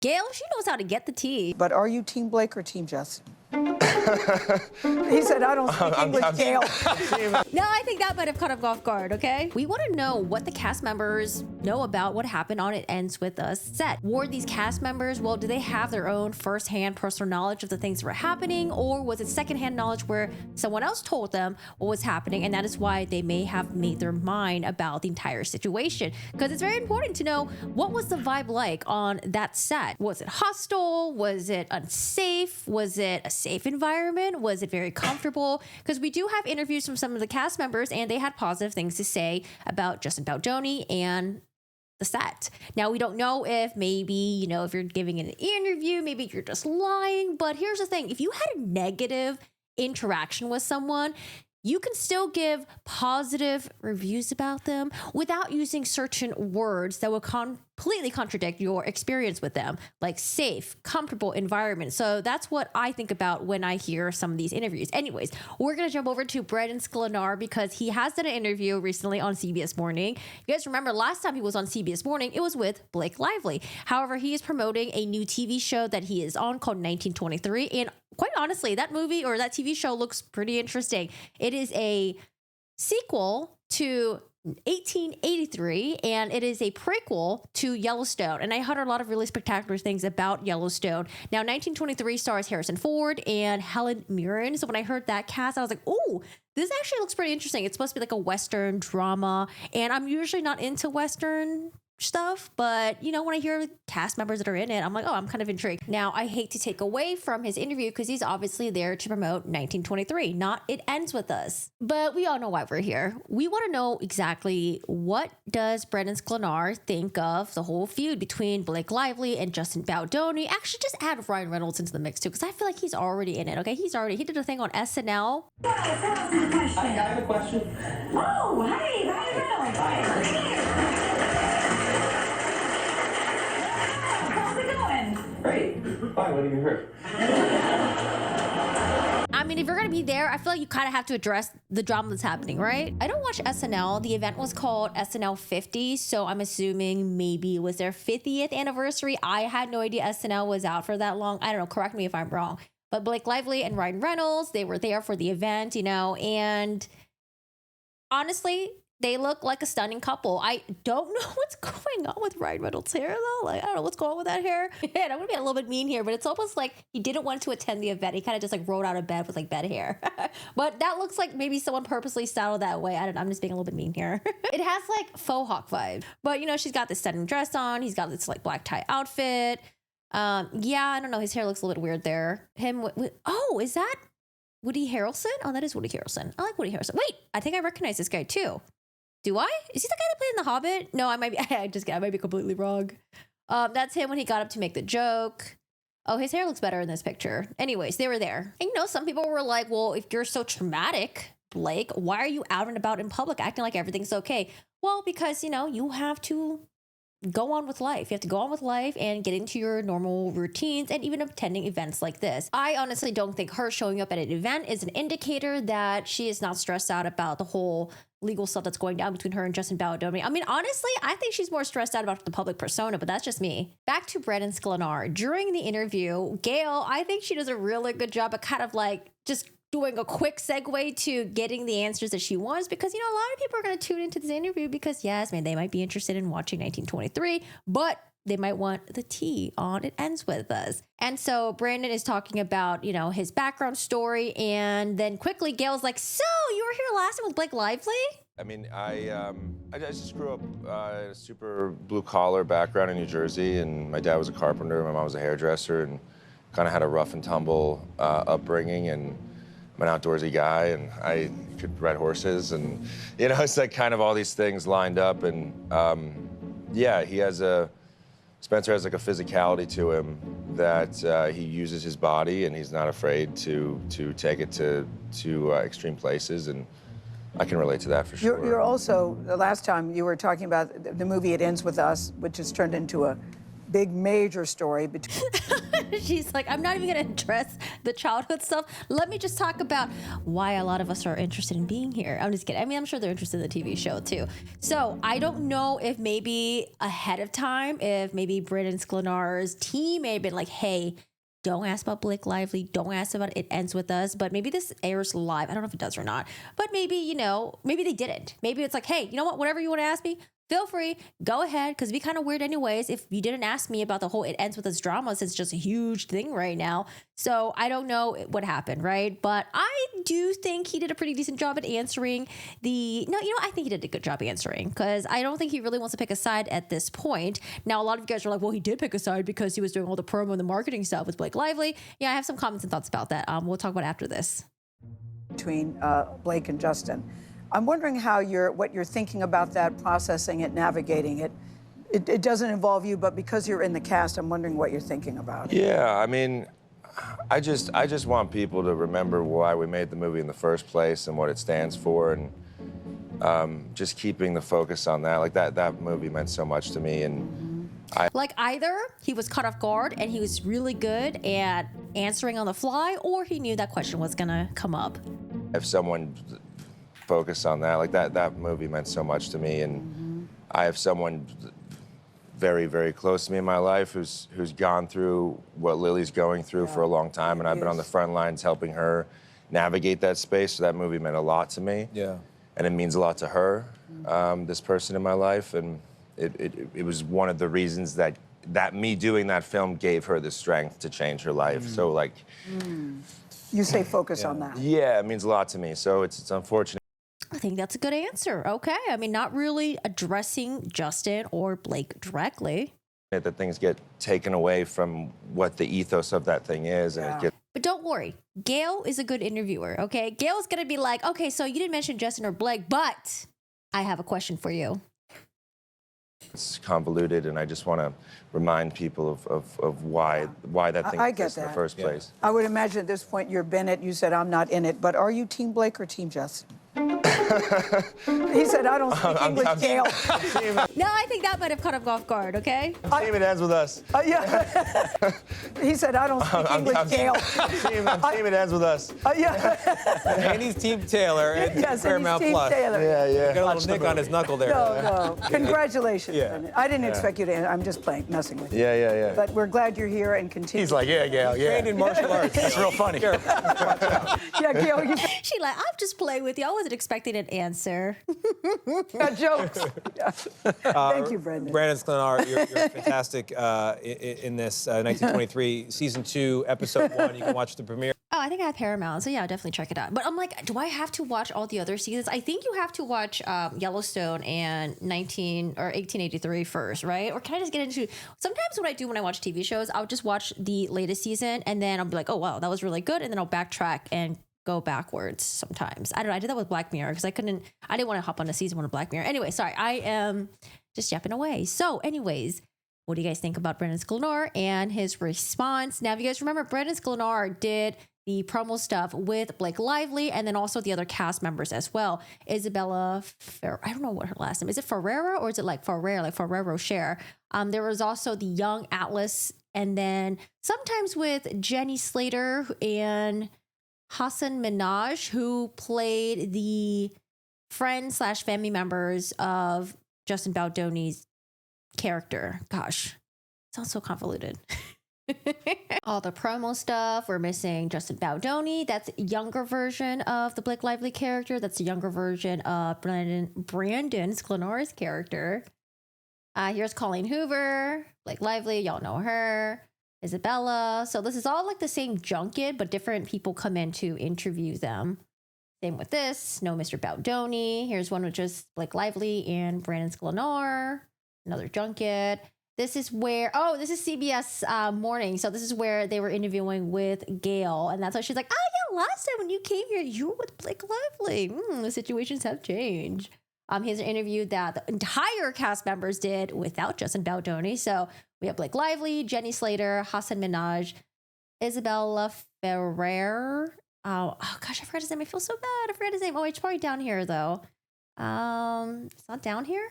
Gail, she knows how to get the tea. But are you Team Blake or Team Justin? He said, I don't speak English, Gail. No, I think that might have caught him off guard, okay? We want to know what the cast members know about what happened on It Ends With Us set. Were these cast members, well, do they have their own first-hand personal knowledge of the things that were happening, or was it second-hand knowledge where someone else told them what was happening, and that is why they may have made their mind about the entire situation? Because it's very important to know, what was the vibe like on that set? Was it hostile? Was it unsafe? Was it a safe environment? Was it very comfortable? Because we do have interviews from some of the cast members, and they had positive things to say about Justin Baldoni and the set. Now, we don't know if maybe, if you're giving an interview, maybe you're just lying. But here's the thing. If you had a negative interaction with someone, you can still give positive reviews about them without using certain words that will completely contradict your experience with them, like safe, comfortable environment. So that's what I think about when I hear some of these interviews. Anyways, we're going to jump over to Brandon Sklenar because he has done an interview recently on CBS Morning. You guys remember last time he was on CBS Morning, it was with Blake Lively. However, he is promoting a new TV show that he is on called 1923. And quite honestly, that movie or that TV show looks pretty interesting. It is a sequel to 1883, and it is a prequel to Yellowstone. And I heard a lot of really spectacular things about Yellowstone. Now, 1923 stars Harrison Ford and Helen Mirren. So when I heard that cast, I was like, oh, this actually looks pretty interesting. It's supposed to be like a Western drama, and I'm usually not into Western stuff, but when I hear cast members that are in it, I'm like, oh, I'm kind of intrigued. Now, I hate to take away from his interview because he's obviously there to promote 1923, not It Ends With Us. But we all know why we're here. We want to know exactly, what does Brandon Sklenar think of the whole feud between Blake Lively and Justin Baldoni? Actually, just add Ryan Reynolds into the mix too, because I feel like he's already in it. Okay, he did a thing on SNL. I have a question. Oh, hey, Ryan Reynolds. How's it going? Great. Fine, what have you heard? I mean, if you're going to be there, I feel like you kind of have to address the drama that's happening, right? I don't watch SNL. The event was called SNL 50, so I'm assuming maybe it was their 50th anniversary. I had no idea SNL was out for that long. I don't know. Correct me if I'm wrong. But Blake Lively and Ryan Reynolds, they were there for the event, and honestly, they look like a stunning couple. I don't know what's going on with Ryan Reynolds' hair, though. I don't know what's going on with that hair. And I'm going to be a little bit mean here, but it's almost like he didn't want to attend the event. He kind of just rolled out of bed with bed hair. But that looks like maybe someone purposely styled that way. I don't know. I'm just being a little bit mean here. It has faux hawk vibe. But, she's got this stunning dress on. He's got this black tie outfit. Yeah, I don't know. His hair looks a little bit weird there. Oh, is that Woody Harrelson? Oh, that is Woody Harrelson. I like Woody Harrelson. Wait, I think I recognize this guy too. Do I? Is he the guy that played in The Hobbit? No, I might be. I might be completely wrong. That's him when he got up to make the joke. Oh, his hair looks better in this picture. Anyways, they were there. And some people were like, well, if you're so traumatic, Blake, why are you out and about in public acting like everything's okay? Well, because, you have to go on with life. You have to go on with life and get into your normal routines and even attending events like this. I honestly don't think her showing up at an event is an indicator that she is not stressed out about the whole legal stuff that's going down between her and Justin Baldoni. I mean, honestly, I think she's more stressed out about the public persona, but that's just me. Back to Brandon Sklenar. During the interview, Gail, I think she does a really good job of kind of just doing a quick segue to getting the answers that she wants, because, a lot of people are going to tune into this interview because, yes, man, they might be interested in watching 1923, but they might want the tea on It Ends With Us. And so Brandon is talking about, his background story. And then quickly, Gail's like, so you were here last time with Blake Lively? I mean, I just grew up in a super blue-collar background in New Jersey, and my dad was a carpenter, my mom was a hairdresser, and kind of had a rough and tumble upbringing, and I'm an outdoorsy guy, and I could ride horses, and, it's kind of all these things lined up, and yeah, Spencer has a physicality to him that he uses his body, and he's not afraid to take it to extreme places, and I can relate to that for sure. You're also, the last time you were talking about the movie It Ends With Us, which has turned into a big major story between. She's like, I'm not even going to address the childhood stuff. Let me just talk about why a lot of us are interested in being here. I'm just kidding. I mean, I'm sure they're interested in the TV show too. So I don't know if maybe ahead of time, if maybe Brandon Sklenar's team may have been like, hey, don't ask about Blake Lively. Don't ask about It Ends With Us. But maybe this airs live. I don't know if it does or not. But maybe, you know, maybe they didn't. Maybe it's like, hey, you know what? Whatever you want to ask me, feel free. Go ahead. Because it'd be kind of weird anyways if you didn't ask me about the whole It Ends With Us drama, since it's just a huge thing right now. So I don't know what happened, right? But I do think he did a pretty decent job at answering I think he did a good job answering, because I don't think he really wants to pick a side at this point. Now, a lot of you guys are like, well, he did pick a side because he was doing all the promo and the marketing stuff with Blake Lively. Yeah, I have some comments and thoughts about that. We'll talk about after this. Between Blake and Justin. I'm wondering what you're thinking about that, processing it, navigating it. It doesn't involve you, but because you're in the cast, I'm wondering what you're thinking about. Yeah, I mean, I just want people to remember why we made the movie in the first place and what it stands for, and just keeping the focus on that. Like that movie meant so much to me, and like either he was caught off guard and he was really good at answering on the fly, or he knew that question was gonna come up. If someone focused on that, like that movie meant so much to me, and I have someone very, very close to me in my life who's gone through what Lily's going through for a long time, and I've been on the front lines helping her navigate that space. So that movie meant a lot to me. Yeah. And it means a lot to her, this person in my life, and it was one of the reasons that me doing that film gave her the strength to change her life. So like, you say focus on that. Yeah, it means a lot to me. So it's unfortunate. I think that's a good answer. Okay. I mean, not really addressing Justin or Blake directly. That things get taken away from what the ethos of that thing is, and it gets. But don't worry, Gail is a good interviewer, okay? Gail's gonna be like, okay, so you didn't mention Justin or Blake, but I have a question for you. It's convoluted, and I just want to remind people of why that thing exists in the first place. I would imagine at this point you're Bennett. You said I'm not in it, but are you Team Blake or Team Justin? He said, I don't speak English, Gail. No, I think that might have caught him off guard, okay? Team It Ends With Us. Yeah. He said, I don't speak English, Gail. Team It Ends With Us. And he's Team Taylor and Paramount Plus. Taylor. Yeah. Got a little nick on his knuckle there. No. Congratulations, Bennett. I didn't expect you to. I'm just messing with you. Yeah. But we're glad you're here and continue. He's like, yeah, Gail, yeah. Trained in martial arts. That's real funny. Yeah, Gail, you She like, I'm just playing with you. I wasn't expecting an answer. got jokes. Thank you, Brandon. Brandon Sklenar, you're fantastic in this 1923 season 2, episode 1. You can watch the premiere. Oh, I think I have Paramount, so yeah, I'll definitely check it out. But I'm like, do I have to watch all the other seasons? I think you have to watch Yellowstone and 1883 first, right? Or can I just get into? Sometimes when I watch TV shows, I'll just watch the latest season and then I'll be like, oh wow, that was really good, and then I'll backtrack and go backwards sometimes. I don't know. I did that with Black Mirror because I didn't want to hop on a season 1 of Black Mirror. Anyway, sorry, I am just yapping away. So anyways, what do you guys think about Brandon Sklenar and his response? Now, if you guys remember, Brandon Sklenar did the promo stuff with Blake Lively and then also the other cast members as well. Isabella, I don't know what her last name is. It Ferreira or is it like Ferrer, like Ferrero Cher? There was also the young Atlas, and then sometimes with Jenny Slater and Hassan Minaj, who played the friend/family members of Justin Baldoni's character. Gosh, sounds so convoluted. All the promo stuff. We're missing Justin Baldoni. That's a younger version of the Blake Lively character. That's a younger version of Brandon Sklenar's character. Here's Colleen Hoover, Blake Lively. Y'all know her. Isabella. So this is all like the same junket, but different people come in to interview them. Same with this. No Mr. Baldoni. Here's one with just Blake Lively and Brandon Sklenar. Another junket. This is where, this is CBS Morning. So this is where they were interviewing with Gail. And that's why she's like, oh yeah, last time when you came here, you were with Blake Lively. The situations have changed. Here's an interview that the entire cast members did without Justin Baldoni. So we have Blake Lively, Jenny Slater, Hassan Minaj, Isabella Ferrer. Oh gosh, I forgot his name. I feel so bad. I forgot his name. Oh, it's probably down here though. It's not down here?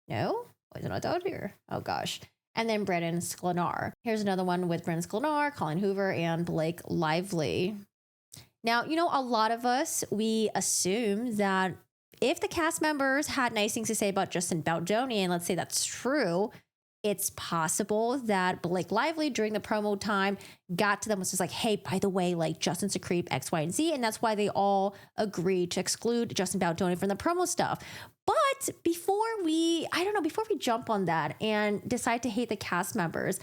No? Why is it not down here? Oh gosh. and then Brandon Sklenar. Here's another one with Brandon Sklenar, Colleen Hoover, and Blake Lively. Now, you know, a lot of us, we assume that if the cast members had nice things to say about Justin Baldoni, and let's say that's true, it's possible that Blake Lively during the promo time got to them, was just like, hey, by the way, like Justin's a creep, X, Y, and Z. And that's why they all agreed to exclude Justin Baldoni from the promo stuff. But before we jump on that and decide to hate the cast members,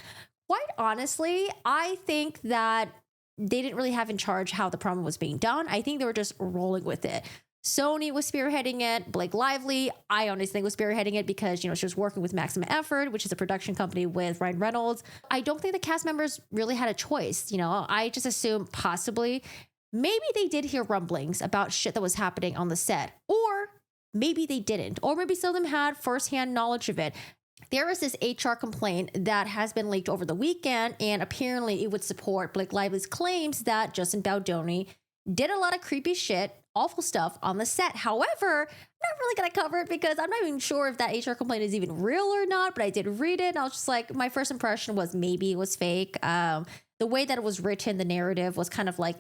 quite honestly, I think that they didn't really have in charge how the promo was being done. I think they were just rolling with it. Sony was spearheading it. Blake Lively, I honestly think was spearheading it because, you know, she was working with Maximum Effort, which is a production company with Ryan Reynolds. I don't think the cast members really had a choice. You know, I just assume possibly maybe they did hear rumblings about shit that was happening on the set, or maybe they didn't, or maybe some of them had firsthand knowledge of it. There is this HR complaint that has been leaked over the weekend, and apparently it would support Blake Lively's claims that Justin Baldoni did a lot of creepy shit, awful stuff on the set. However, I'm not really going to cover it because I'm not even sure if that HR complaint is even real or not, but I did read it. And I was just like, my first impression was maybe it was fake. The way that it was written, the narrative was kind of like,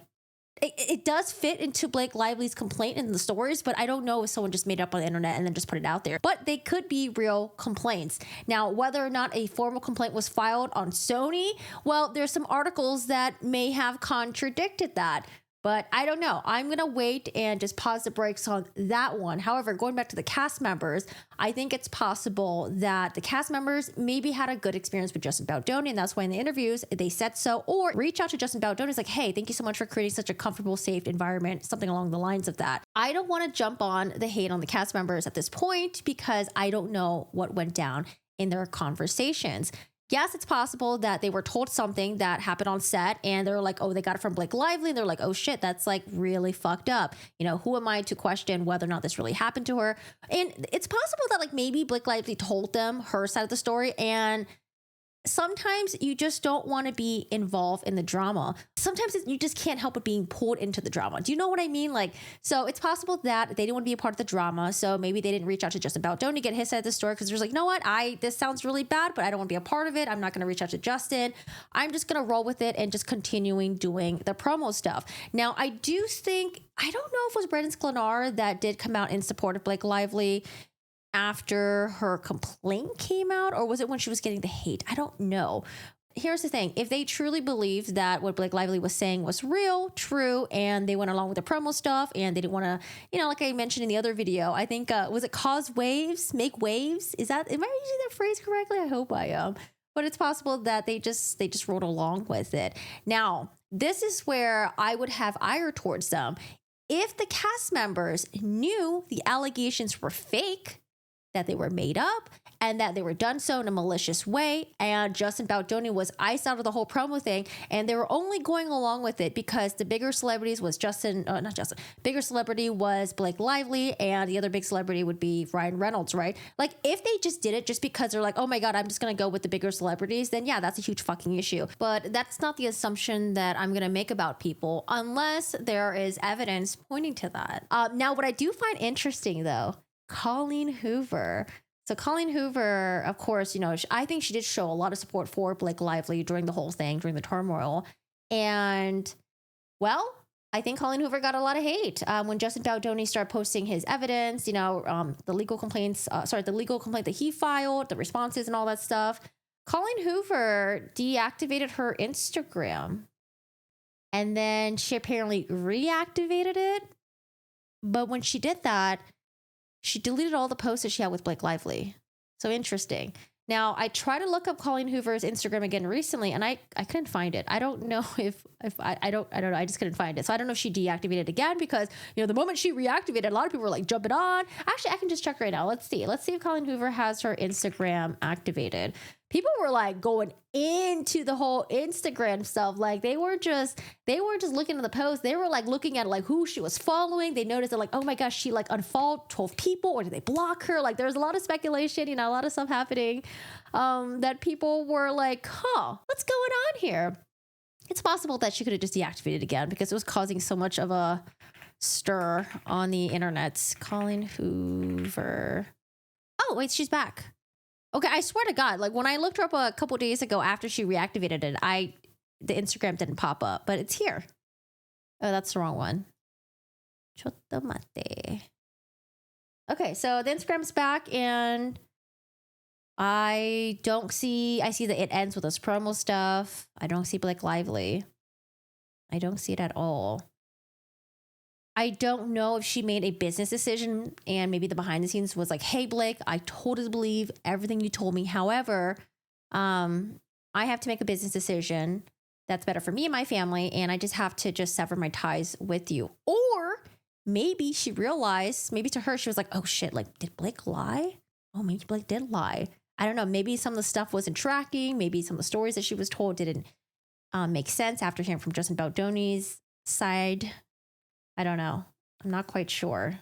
it does fit into Blake Lively's complaint in the stories, but I don't know if someone just made it up on the internet and then just put it out there. But they could be real complaints. Now, whether or not a formal complaint was filed on Sony, well, there's some articles that may have contradicted that. But I don't know. I'm going to wait and just pause the brakes on that one. However, going back to the cast members, I think it's possible that the cast members maybe had a good experience with Justin Baldoni, and that's why in the interviews they said so, or reach out to Justin Baldoni. It's like, hey, thank you so much for creating such a comfortable, safe environment, something along the lines of that. I don't want to jump on the hate on the cast members at this point because I don't know what went down in their conversations. Yes, it's possible that they were told something that happened on set and they're like, oh, they got it from Blake Lively. And they're like, oh shit, that's like really fucked up. You know, who am I to question whether or not this really happened to her? And it's possible that like maybe Blake Lively told them her side of the story, and sometimes you just don't want to be involved in the drama. Sometimes you just can't help but being pulled into the drama. Do you know what I mean? Like, so it's possible that they didn't want to be a part of the drama. So maybe they didn't reach out to Justin Baldoni to get his side of the story because there's like, you know what? This sounds really bad, but I don't want to be a part of it. I'm not going to reach out to Justin. I'm just going to roll with it and just continuing doing the promo stuff. Now, I do think, I don't know if it was Brandon Sklenar that did come out in support of Blake Lively after her complaint came out, or was it when she was getting the hate? I don't know. Here's the thing. If they truly believed that what Blake Lively was saying was real, true, and they went along with the promo stuff and they didn't want to, you know, like I mentioned in the other video, I think, was it cause waves, make waves? Am I using that phrase correctly? I hope I am. But it's possible that they just rode along with it. Now, this is where I would have ire towards them. If the cast members knew the allegations were fake, that they were made up, and that they were done so in a malicious way, and Justin Baldoni was iced out of the whole promo thing, and they were only going along with it because the bigger celebrities was bigger celebrity was Blake Lively, and the other big celebrity would be Ryan Reynolds, right? Like, if they just did it just because they're like, oh my God, I'm just gonna go with the bigger celebrities, then yeah, that's a huge fucking issue. But that's not the assumption that I'm gonna make about people unless there is evidence pointing to that. Now, what I do find interesting though, Colleen Hoover. So Colleen Hoover, of course, you know, I think she did show a lot of support for Blake Lively during the whole thing, during the turmoil. And, well, I think Colleen Hoover got a lot of hate when Justin Baldoni started posting his evidence, you know, the legal complaint that he filed, the responses and all that stuff. Colleen Hoover deactivated her Instagram. And then she apparently reactivated it. But when she did that, she deleted all the posts that she had with Blake Lively. So interesting. Now, I tried to look up Colleen Hoover's Instagram again recently, and I couldn't find it. I don't know if I don't know. I just couldn't find it. So I don't know if she deactivated it again because, you know, the moment she reactivated, a lot of people were like jumping on. Actually, I can just check right now. Let's see if Colleen Hoover has her Instagram activated. People were like going into the whole Instagram stuff. Like they were just looking at the post. They were like looking at like who she was following. They noticed that like, oh my gosh, she like unfollowed 12 people, or did they block her? Like there's a lot of speculation, you know, a lot of stuff happening that people were like, what's going on here? It's possible that she could have just deactivated again because it was causing so much of a stir on the internet. Colleen Hoover. Oh, wait, she's back. Okay, I swear to God, like when I looked her up a couple days ago after she reactivated it, the Instagram didn't pop up, but it's here. Oh, that's the wrong one. Chotomate. Okay, so the Instagram's back and I see that it ends with this promo stuff. I don't see Blake Lively. I don't see it at all. I don't know if she made a business decision and maybe the behind the scenes was like, hey, Blake, I totally believe everything you told me. However, I have to make a business decision that's better for me and my family. And I just have to sever my ties with you. Or maybe she realized, maybe to her, she was like, oh shit, like, did Blake lie? Oh, maybe Blake did lie. I don't know. Maybe some of the stuff wasn't tracking. Maybe some of the stories that she was told didn't make sense after hearing from Justin Baldoni's side. I don't know. I'm not quite sure.